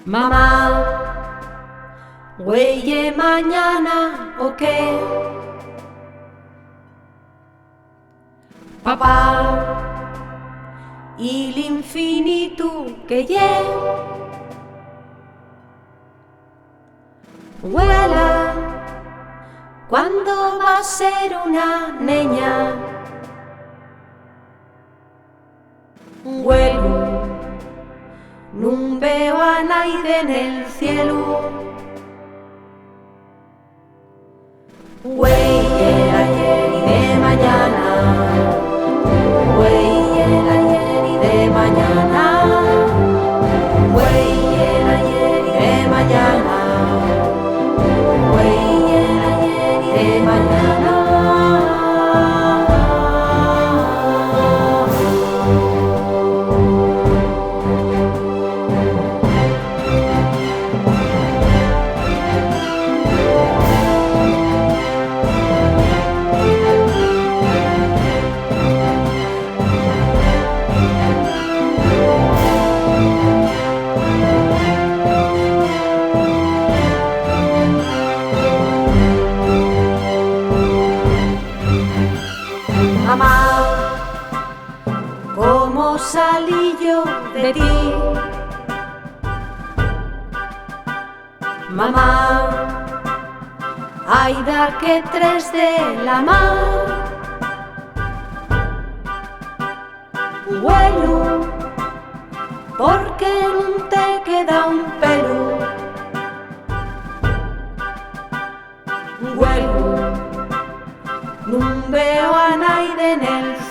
Mamá, ¿huelle mañana o qué? Papá, ¿y el infinito que lle? Huela, ¿cuándo va a ser una niña? Huelo, nun veo a nadie en el cielo. Huelle el ayer y de mañana, huelle el ayer y de mañana, huelle el ayer y de mañana, huelle el ayer y de mañana. Mamá, ¿cómo salí yo de ti? Mamá, aida que tres de la mar. Huelo, porque no te queda un pelo. Huelo, nun veo a nadie en el